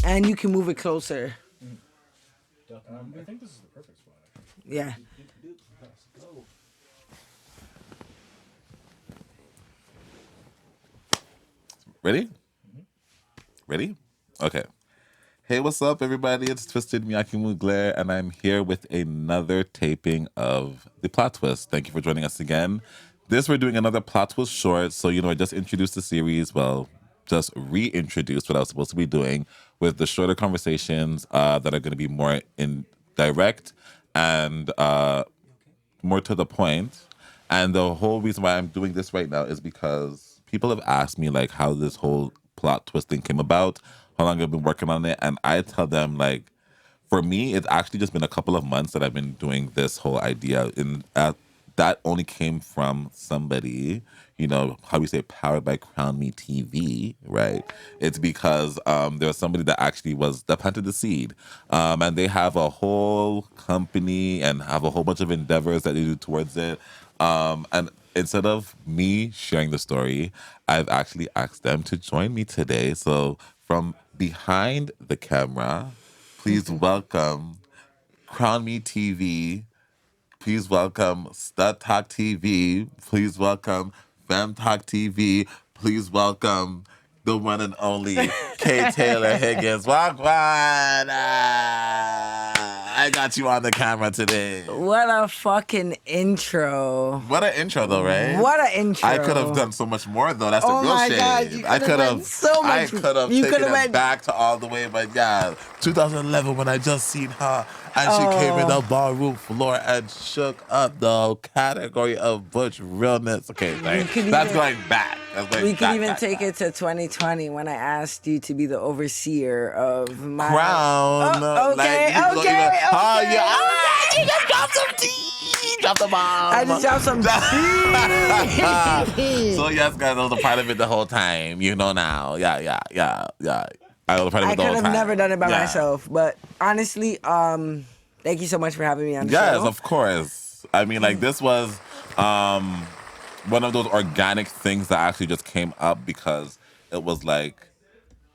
And you can move it closer. I think this is the perfect spot, actually. Yeah. Ready? Ready? Okay. Hey, what's up, everybody? It's Twisted Miyaki Mugler, and I'm here with another taping of The Plot Twist. Thank you for joining us again. We're doing another Plot Twist short. So, I just introduced the series. Well, just reintroduced what I was supposed to be doing with the shorter conversations that are going to be more in direct and more to the point. And the whole reason why I'm doing this right now is because people have asked me like how this whole plot twist thing came about, how long I've been working on it, and I tell them like, for me, it's actually just been a couple of months that I've been doing this whole idea, and that only came from somebody, how we say, powered by Crown Me TV, right? It's because there was somebody that planted the seed, and they have a whole company and have a whole bunch of endeavors that they do towards it, and instead of me sharing the story, I've actually asked them to join me today. So from behind the camera, please welcome Crown Me TV. Please welcome Stud Talk TV. Please welcome Femme Talk TV. Please welcome the one and only KTaylor Higgins. Wagwan! I got you on the camera today. What a fucking intro. What an intro, though, right? What an intro. I could have done so much more, though. That's the real my shade. God, you I could have so much. I could have taken it back to all the way, but yeah, 2011 when I just seen her and she came in the ballroom floor and shook up the category of butch realness. Okay, that's going back. We could even take it to 2020 when I asked you to be the overseer of my Crown. Okay. Oh yeah. You just dropped some tea. Drop the bomb. I just dropped some tea. So yes, guys, I was a part of it the whole time. You know now. Yeah. I was a part of it the whole time. I could have never done it by myself, but honestly, thank you so much for having me on the show. Yes, of course. I mean, like, this was one of those organic things that actually just came up because it was like,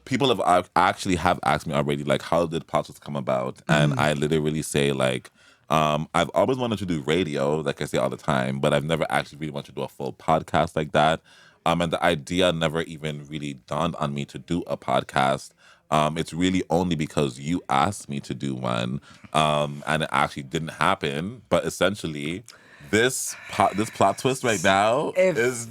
people have actually asked me already, like, how did Plot Twist come about? And I literally say, like, I've always wanted to do radio, like I say all the time, but I've never actually really wanted to do a full podcast like that. And the idea never even really dawned on me to do a podcast. It's really only because you asked me to do one, and it actually didn't happen. But essentially, this plot twist right now is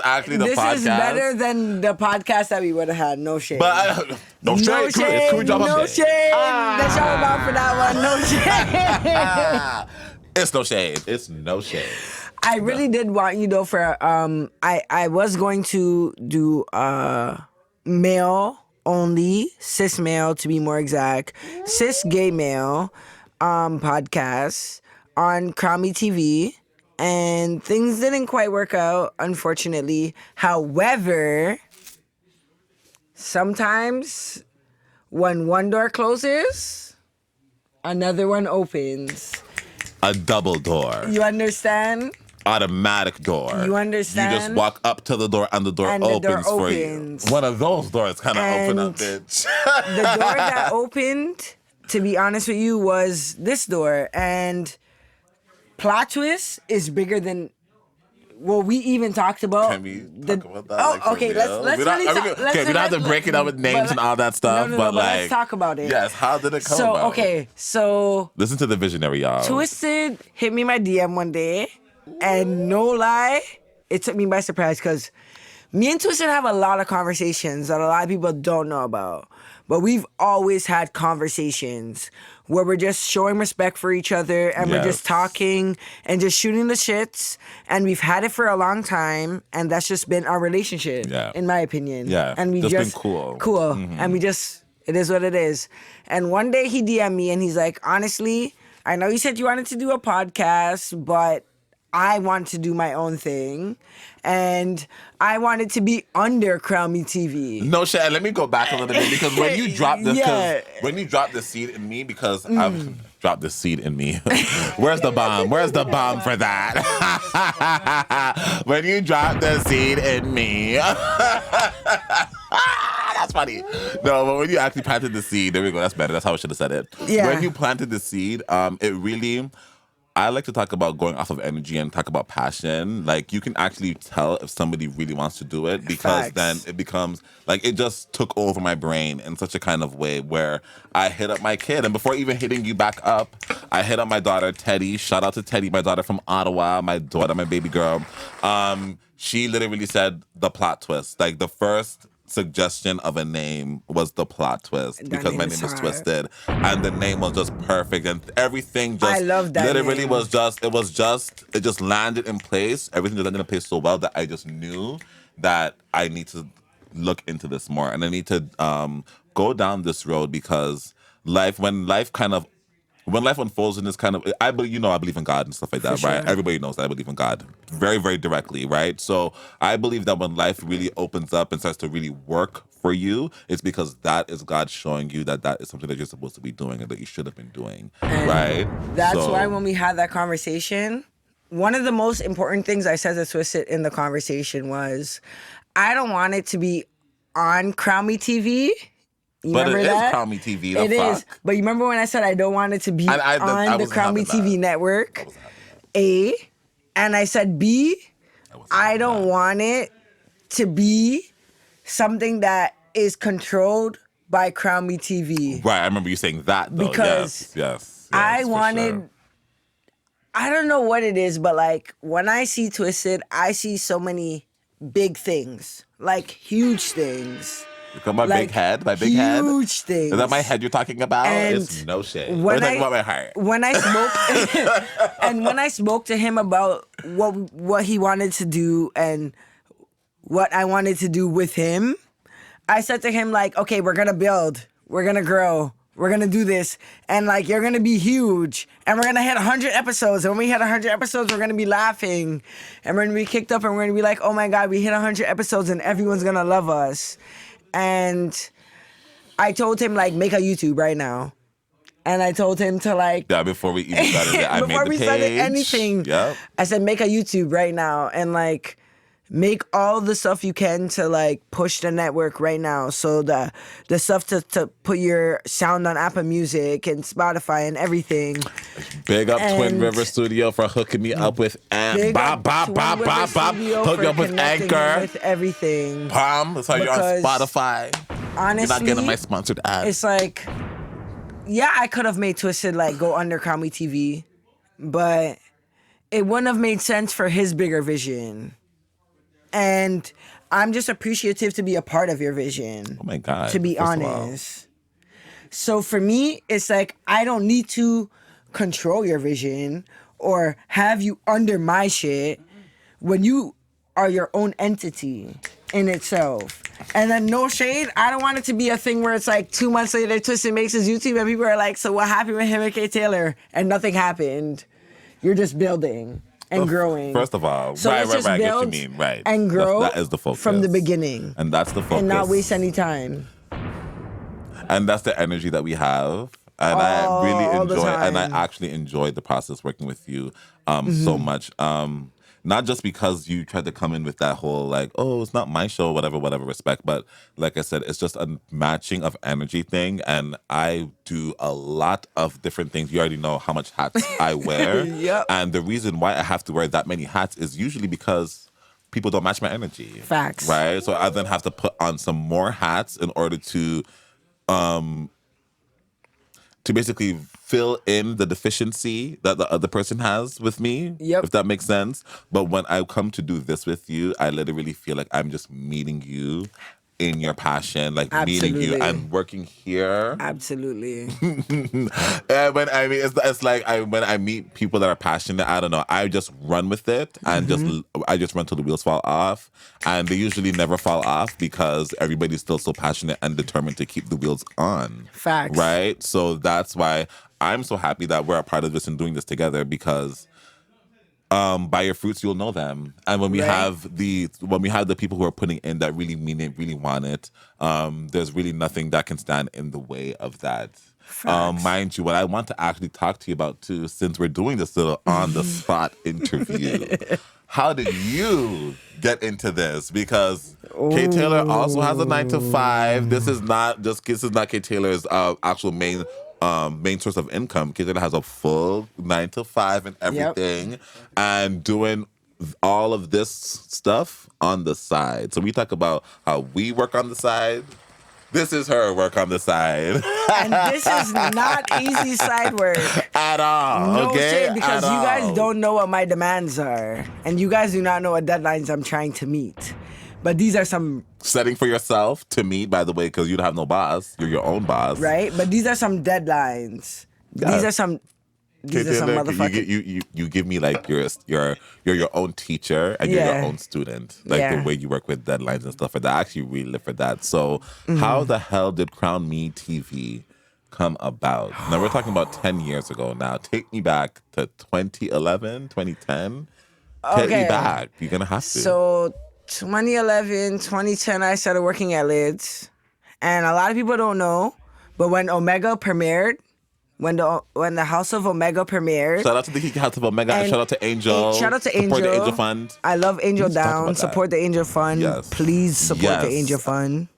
actually the podcast. This is better than the podcast that we would have had. No shade. But no shade. Can we drop no shade. Let's shout him out for that one. No shade. It's no shade. It's no shade. I really did want you though for I was going to do male only, cis male to be more exact, cis gay male podcast on Crown Me TV, and things didn't quite work out, unfortunately. However, sometimes when one door closes, another one opens. A double door. You understand? Automatic door. You understand? You just walk up to the door and the door opens for you. One of those doors kind of open up, bitch. The door that opened, to be honest with you, was this door. And Plot Twist is bigger than what we even talked about. Can we talk about that? Oh, like, okay. Let's we don't have to break it up with names and all that stuff. But like, let's talk about it. Yes, how did it come about? So listen to the visionary, y'all. Twisted hit me my DM one day. And no lie, it took me by surprise because me and Twisted have a lot of conversations that a lot of people don't know about. But we've always had conversations where we're just showing respect for each other and we're just talking and just shooting the shits. And we've had it for a long time. And that's just been our relationship, in my opinion. Yeah, and we just been cool. Cool. Mm-hmm. And it is what it is. And one day he DM'd me and he's like, honestly, I know you said you wanted to do a podcast, but I want to do my own thing, and I want it to be under Crown Me TV. No shit. Let me go back a little bit because when you dropped this, when you dropped the seed in me, because I've dropped the seed in me. Where's the bomb? Where's the bomb for that? When you dropped the seed in me. That's funny. No, but when you actually planted the seed, there we go. That's better. That's how I should have said it. Yeah. When you planted the seed, it really. I like to talk about going off of energy and talk about passion. Like you can actually tell if somebody really wants to do it because Facts. then it becomes like it just took over my brain in such a kind of way where I hit up my kid. And before even hitting you back up, I hit up my daughter, Teddy. Shout out to Teddy, my daughter from Ottawa, my daughter, my baby girl. She literally said the plot twist. Like the first suggestion of a name was the plot twist because my name is hard. Twisted, and the name was just perfect, and everything just I love that literally name. it just landed in place. Everything just landed in place so well that I just knew that I need to look into this more, and I need to go down this road because when life unfolds in this kind of, I believe in God and stuff like that, For right? sure. Everybody knows that I believe in God very, very directly, right? So I believe that when life really opens up and starts to really work for you, it's because that is God showing you that is something that you're supposed to be doing and that you should have been doing, right? That's So- why when we had that conversation, one of the most important things I said to Twisted in the conversation was, I don't want it to be on Crown Me TV. You But it remember is that? Crown Me TV. It The is. fuck? But you remember when I said I don't want it to be I on the wasn't Crown Me having TV that. network? A. And I said B. I don't want it to be something that is controlled by Crown Me TV. Right, I remember you saying that though. Because yes, I for wanted. sure. I don't know what it is, but like when I see Twisted, I see so many big things, like huge things. You talking about Like big head? My big head? huge things. Is that my head you're talking about? And It's no shit. when We're I- talking about my heart. When I spoke and when I spoke to him about what he wanted to do and what I wanted to do with him, I said to him like, okay, we're gonna build, we're gonna grow, we're gonna do this, and like you're gonna be huge, and we're gonna hit 100 episodes, and when we hit 100 episodes, we're gonna be laughing, and we're gonna be kicked up, and we're gonna be like, oh my god, we hit 100 episodes, and everyone's gonna love us, and I told him like make a YouTube right now. And I told him to like Yeah, before we even started it, I made before the we page. started anything, Yep. I said make a YouTube right now and like make all the stuff you can to like push the network right now. So the stuff to put your sound on Apple Music and Spotify and everything. Big up Twin And- River Studio for hooking me up with Big up Bob. Twin River Studio Hook for me up with connecting Anchor. with everything. Palm. That's how you're on Because Spotify. Honestly, You're not getting my sponsored ads. it's like, yeah, I could have made Twisted like go under Comedy TV, but it wouldn't have made sense for his bigger vision. And I'm just appreciative to be a part of your vision. Oh my God. To be first of all. honest. So for me, it's like I don't need to control your vision or have you under my shit when you are your own entity in itself. And then no shade, I don't want it to be a thing where it's like 2 months later Twisted makes his YouTube and people are like, so what happened with him and KTaylor? And nothing happened. You're just building and growing. First of all, So right, let's just I get what you build mean, right. and grow That is the focus. from the beginning. And that's the focus. And not waste any time. And that's the energy that we have. And I really All the enjoy, and I time. actually enjoyed the process working with you so much. Not just because you tried to come in with that whole like, oh, it's not my show, whatever respect. But like I said, it's just a matching of energy thing. And I do a lot of different things. You already know how much hats I wear. Yep. And the reason why I have to wear that many hats is usually because people don't match my energy. Facts. Right? So I then have to put on some more hats in order to basically fill in the deficiency that the other person has with me, Yep. if that makes sense. But when I come to do this with you, I literally feel like I'm just meeting you in your passion, like meeting you Absolutely. and working here. Absolutely. And when I mean, it's like when I meet people that are passionate, I don't know, I just run with it and I just run till the wheels fall off, and they usually never fall off because everybody's still so passionate and determined to keep the wheels on. Facts. Right? So that's why I'm so happy that we're a part of this and doing this together because by your fruits you'll know them. And when we Right. have the people who are putting in that really mean it, really want it, there's really nothing that can stand in the way of that. Facts. Mind you, what I want to actually talk to you about too, since we're doing this little on the spot interview, how did you get into this? Because KTaylor also has a 9 to 5. This is not KTaylor's actual main source of income. KTaylor has a full 9 to 5 and everything, and doing all of this stuff on the side. So we talk about how we work on the side. This is her work on the side. And this is not easy side work. At all. No Okay? shit, because you guys don't know what my demands are. And you guys do not know what deadlines I'm trying to meet. But these are some... Setting for yourself to meet, by the way, because you don't have no boss. You're your own boss. Right? But these are some deadlines. Yeah. These are some motherfucking... You give me like you're your own teacher and you're your own student. Like the way you work with deadlines and stuff like that. I actually really live for that. So how the hell did Crown Me TV come about? Now we're talking about 10 years ago now. Take me back to 2011, 2010. Take me back. You're gonna have to. So 2011, 2010, I started working at Lids. And a lot of people don't know, but when Omega premiered, when the House of Omega premiered. Shout out to the House of Omega and shout out to Angel. Shout out to Angel. Support the Angel Fund. I love Angel Let's talk Down. about that. Support the Angel Fund. Yes. Please support the Angel Fund.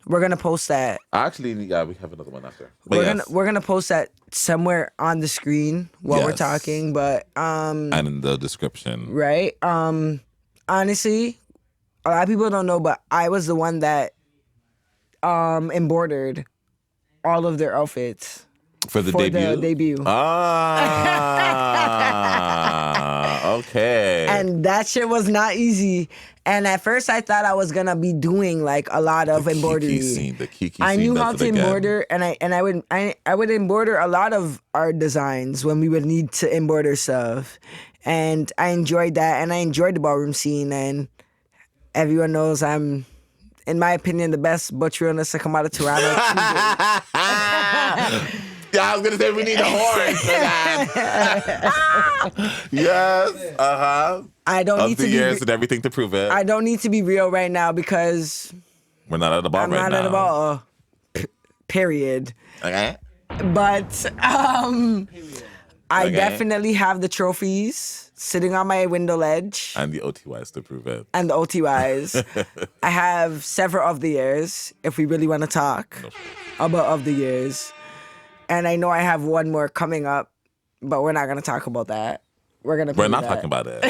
We're gonna post that. Actually, yeah, we have another one after. But We're gonna post that somewhere on the screen while we're talking, but and in the description. Right. Honestly, a lot of people don't know, but I was the one that embroidered all of their outfits. For the debut? Okay. And that shit was not easy. And at first I thought I was gonna be doing like a lot of embroidery. The Kiki scene. I knew how to embroider, and I would embroider a lot of our designs when we would need to embroider stuff. And I enjoyed that, and I enjoyed the ballroom scene, and everyone knows I'm, in my opinion, the best butcherist to come out of Toronto. Yeah, I was gonna say we need a horn for that. Yes. I don't need to be years and everything to prove it. I don't need to be real right now because we're not at the ball I'm right now. not at the ball. Period. Okay. But I definitely have the trophies sitting on my window ledge. And the OTYs to prove it. And the OTYs. I have several of the years, if we really want to talk about of the years. And I know I have one more coming up, but we're not going to talk about that. We're not talking about it.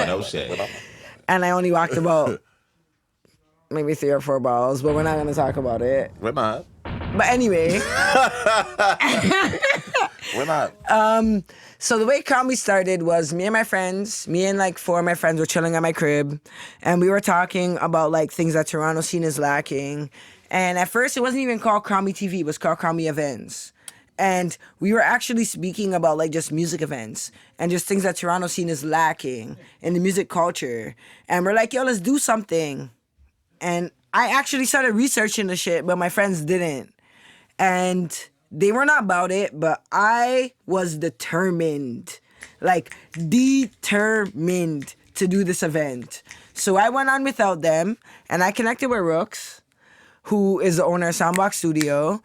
No shit. And I only walked about maybe 3 or 4 balls, but we're not going to talk about it. We're not. But anyway. We're not. So the way comedy started was me and like 4 of my friends were chilling at my crib, and we were talking about like things that Toronto scene is lacking. And at first it wasn't even called Comedy TV, it was called Comedy Events. And we were actually speaking about like just music events and just things that Toronto scene is lacking in the music culture. And we're like, yo, let's do something. And I actually started researching the shit, but my friends didn't. And they were not about it, but I was determined to do this event. So I went on without them, and I connected with Rooks, who is the owner of Soundbox Studio,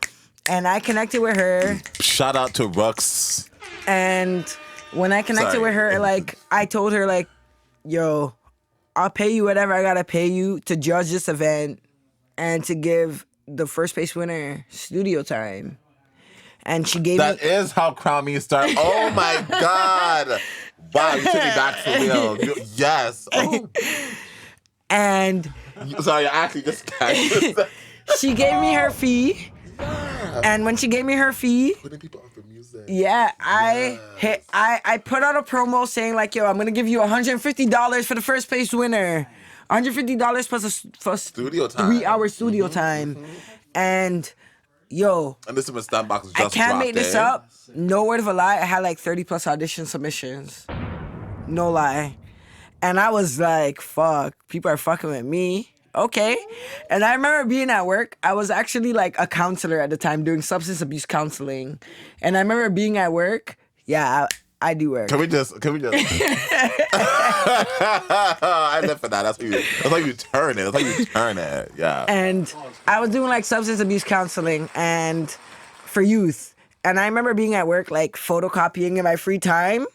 and I connected with her. Shout out to Rooks. And when I connected with her, like, I told her, like, yo, I'll pay you whatever I gotta pay you to judge this event and to give the first place winner studio time. And she gave That is how Crown Me started. Oh my God. Wow, you took me back for real. Yes. Oh. And sorry, I actually just she gave me her fee. And when she gave me her fee, putting people on for music. Yeah, I put out a promo saying like, yo, I'm gonna give you $150 for the first place winner. $150 plus studio time. 3-hour studio time. And yo, and this is when Standbox was just I can't make this up. No word of a lie. I had like 30 plus audition submissions. No lie. And I was like, fuck, people are fucking with me. Okay. And I remember being at work. I was actually like a counselor at the time doing substance abuse counseling. And I remember being at work. Yeah, I do work. Can we just I live for that. That's how you turn it. Yeah. And I was doing like substance abuse counseling and for youth. And I remember being at work like photocopying in my free time.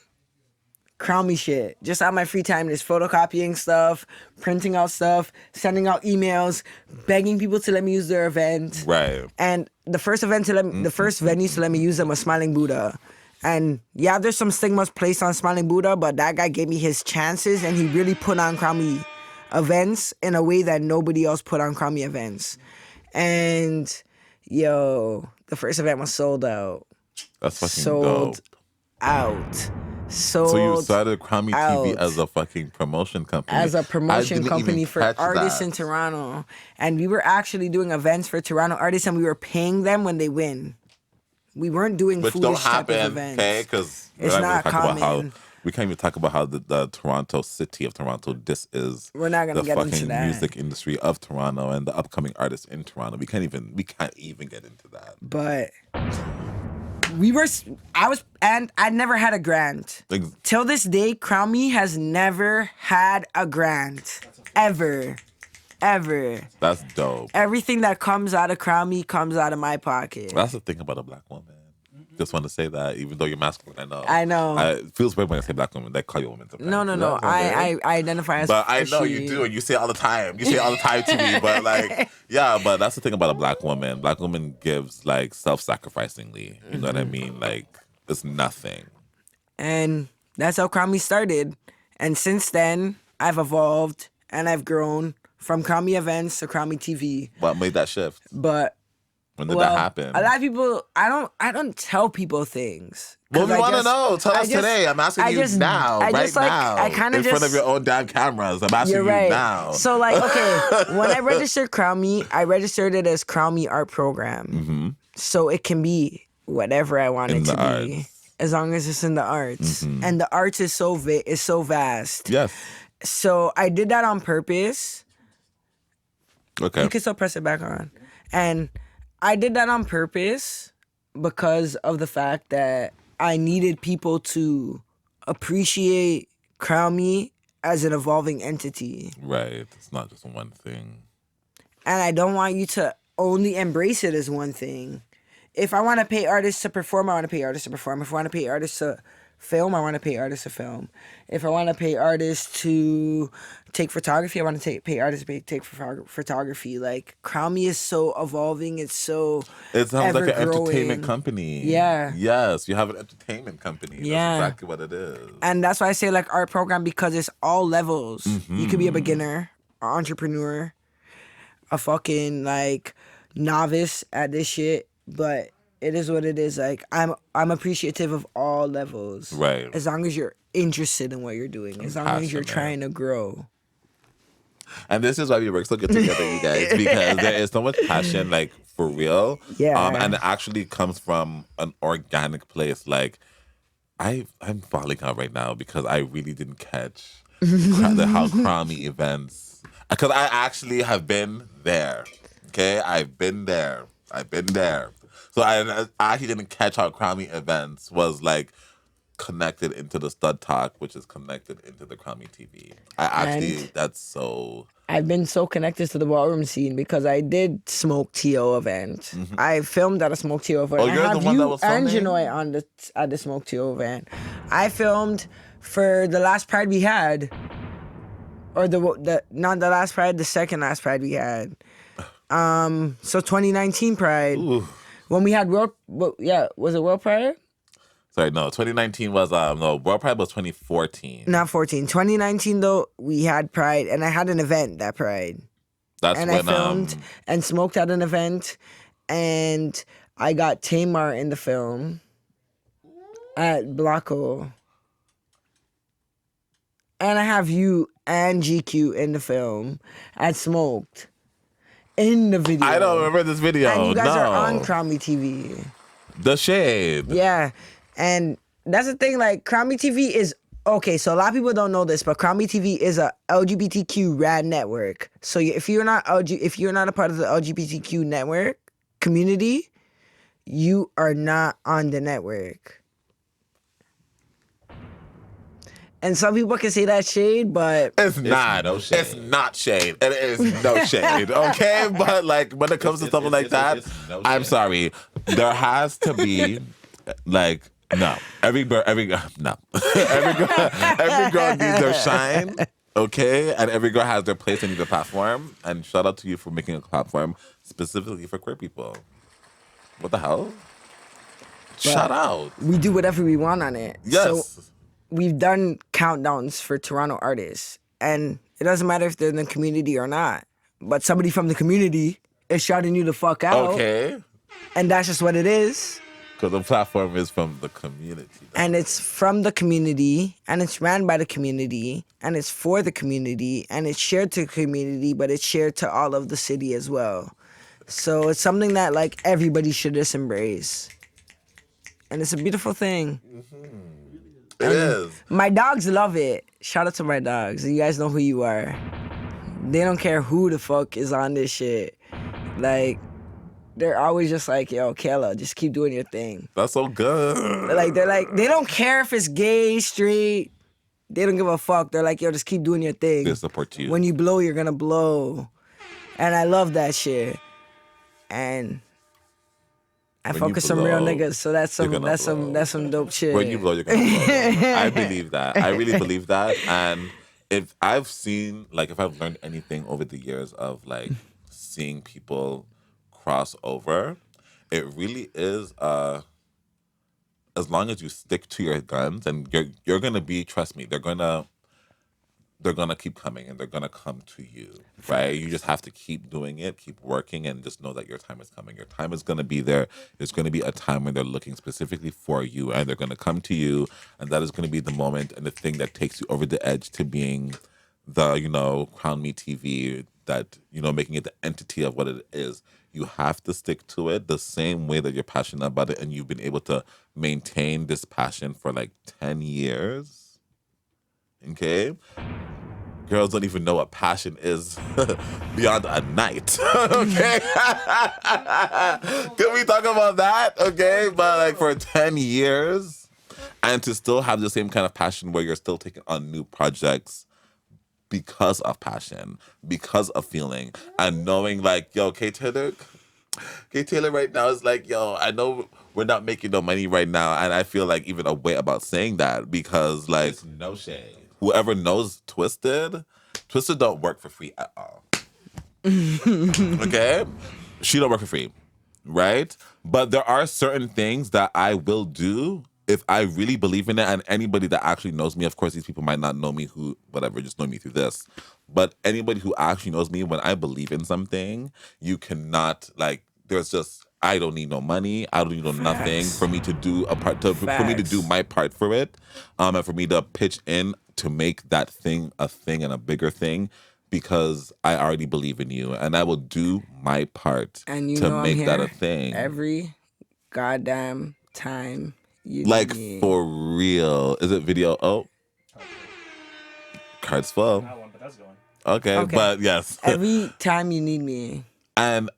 Crown Me shit. Just on my free time, just photocopying stuff, printing out stuff, sending out emails, begging people to let me use their event. Right. And the first event to let me, the first venue to let me use them was Smiling Buddha. And yeah, there's some stigmas placed on Smiling Buddha, but that guy gave me his chances, and he really put on Crown Me events in a way that nobody else put on Crown Me events. And yo, the first event was sold out. That's fucking Sold dope. out. Sold So you started Crown Me TV out. as a fucking promotion company. As a I promotion didn't company even for catch artists that. in Toronto. And we were actually doing events for Toronto artists, and we were paying them when they win. We weren't doing Which don't foolish type of happen, events. okay? Because It's not common. We can't even talk about how the Toronto city of Toronto this is. We're not gonna the get into fucking that. music industry of Toronto and the upcoming artists in Toronto. We can't even get into that. But I never had a grant. Like, Till this day, Crown Me has never had a grant. Ever. that's dope. Everything that comes out of Crown Me comes out of my pocket. That's the thing about a black woman. Just want to say that, even though you're masculine, I know. I know. It feels weird when I say black woman. They call you a woman sometimes. No. I identify as But I a know she. you do, and you say it all the time. You say it all the time to me. But like, yeah, but that's the thing about a black woman. Black woman gives like self-sacrificingly. You know what I mean? Like, it's nothing. And that's how Crown Me started. And since then, I've evolved and I've grown from Crown Me events to Crown Me TV. What made that shift? But When did that happen? a lot of people, I don't tell people things. Well, 'Cause we I want to just- know. Tell I us just- today. I'm asking I you just- now, I right just, like, now, I kinda in front just- of your own damn cameras. I'm asking You're you right. now. So like, okay, when I registered Crown Me, I registered it as Crown Me Art Program. So it can be whatever I want In it to the be, arts. as long as it's in the arts. And the arts is so vast. Yes. So I did that on purpose. Okay. You can still press it back on. And I did that on purpose because of the fact that I needed people to appreciate Crown Me as an evolving entity. Right. It's not just one thing. And I don't want you to only embrace it as one thing. If I want to pay artists to perform, I want to pay artists to perform. If I want to pay artists to film, I want to pay artists to film. If I want to pay artists to take photography, I want to pay artists to take photography. Like, Crown Me is so evolving. It's so It sounds like an ever-growing. entertainment company. Yeah. Yes, you have an entertainment company. Yeah. That's exactly what it is. And that's why I say like art program, because it's all levels. You could be a beginner, an entrepreneur, a fucking like novice at this shit, but it is what it is. Like, I'm appreciative of all levels. Right. As long as you're interested in what you're doing, as long as you're passionate. trying to grow. And this is why we work so good together, you guys, because there is so much passion, like, for real. Yeah. And it actually comes from an organic place. Like, I'm falling out right now because I really didn't catch how Crown Me events. Because I actually have been there. Okay? I've been there. So I actually didn't catch how Crown Me events was, like, connected into the Stud Talk, which is connected into the Crown Me TV. That's so... I've been so connected to the ballroom scene because I did Smoke T.O. event. I filmed at a Smoke T.O. event. Oh, you're I have the one you that was and filming? Janoy at the Smoke T.O. event. I filmed for the last Pride we had, or the not the last Pride, the second last Pride we had. So 2019 Pride, Ooh. when we had was it World Pride? Sorry, no. 2019 was World Pride was 2014. Not 14. 2019 though, we had Pride, and I had an event that Pride. That's And when I filmed and smoked at an event, and I got Tamar in the film at Blocko. And I have you and GQ in the film at Smoked in the video. I don't remember this video. And you guys no. are on Crown Me TV. The Shade. Yeah. And that's the thing, like, Crown Me TV is, okay, so a lot of people don't know this, but Crown Me TV is a LGBTQ rad network. So if you're not a part of the LGBTQ network community, you are not on the network. And some people can say that shade, but It's not. no shade. It's not shade. It is no shade. Okay? But like when it comes to something like that, it's no I'm shade. sorry. There has to be like No, every girl, no, every girl needs their shine, okay, and every girl has their place and needs a platform. And shout out to you for making a platform specifically for queer people. What the hell? Shout out. We do whatever we want on it. So Yes. we've done countdowns for Toronto artists, and it doesn't matter if they're in the community or not. But somebody from the community is shouting you the fuck out, Okay. and that's just what it is. Because the platform is from the community. And it's from the community, and it's ran by the community, and it's for the community, and it's shared to the community, but it's shared to all of the city as well. So it's something that like everybody should just embrace. And it's a beautiful thing. It is. My dogs love it. Shout out to my dogs. You guys know who you are. They don't care who the fuck is on this shit. Like, they're always just like, yo, Kayla, just keep doing your thing. That's so good. They're like, they don't care if it's gay, straight. They don't give a fuck. They're like, yo, just keep doing your thing. They support you. When you blow, you're gonna blow. And I love that shit. And I When fuck you with some real blow, niggas, so that's you're gonna blow. some dope shit. When you blow, you're gonna blow. I believe that. I really believe that. And if I've seen, like, if I've learned anything over the years of like seeing people cross over, it really is. As long as you stick to your guns, and you're gonna be. Trust me, they're gonna keep coming, and they're gonna come to you, right? You just have to keep doing it, keep working, and just know that your time is coming. Your time is gonna be there. There's gonna be a time when they're looking specifically for you, and they're gonna come to you, and that is gonna be the moment and the thing that takes you over the edge to being the, Crown Me TV, that, making it the entity of what it is. You have to stick to it the same way that you're passionate about it, and you've been able to maintain this passion for like 10 years. Okay? Girls don't even know what passion is beyond a night. Okay? Can we talk about that? Okay? But like for 10 years, and to still have the same kind of passion where you're still taking on new projects because of passion, because of feeling, and knowing like, yo, KTaylor right now is like, yo, I know we're not making no money right now, and I feel like even a way about saying that, because like, It's no shade. whoever knows Twisted don't work for free at all. Okay? She don't work for free, right? But there are certain things that I will do if I really believe in it, and anybody that actually knows me, of course, these people might not know me just know me through this. But anybody who actually knows me, when I believe in something, you cannot, like, I don't need no money. I don't need no nothing for me to do for me to do my part for it, and for me to pitch in to make that thing a thing and a bigger thing, because I already believe in you, and I will do my part And to I'm make here that a thing. every goddamn time you Like, need me. for real. Is it video? Oh, cards full. Not one, but that's going. Okay, but yes. Every time you need me. And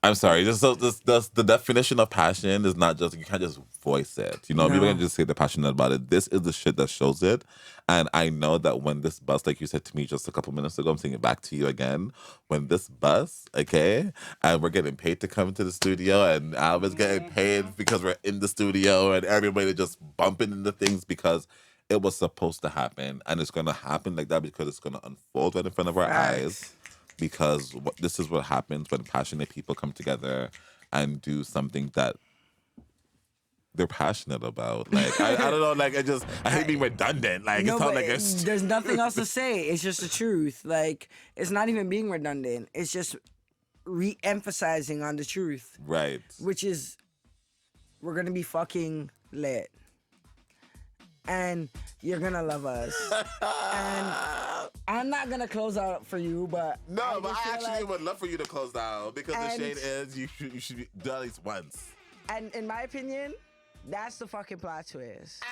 I'm sorry, the definition of passion is not just, you can't just voice it. People can just say they're passionate about it. This is the shit that shows it. And I know that when this bus, like you said to me just a couple minutes ago, I'm saying it back to you again. When this bus, okay, and we're getting paid to come to the studio, and Alva's getting paid because we're in the studio, and everybody just bumping into things because it was supposed to happen. And it's going to happen like that because it's going to unfold right in front of our eyes. Because this is what happens when passionate people come together and do something that they're passionate about. Like, I don't know, like, I hate being redundant. Like, No, it's not but like there's nothing else to say. It's just the truth. Like, it's not even being redundant. It's just re-emphasizing on the truth. Right. Which is, we're going to be fucking lit. And you're going to love us. And I'm not going to close out for you, but... No, but I feel actually would love for you to close down, because the shade is you should do at least once. And in my opinion, that's the fucking plot twist.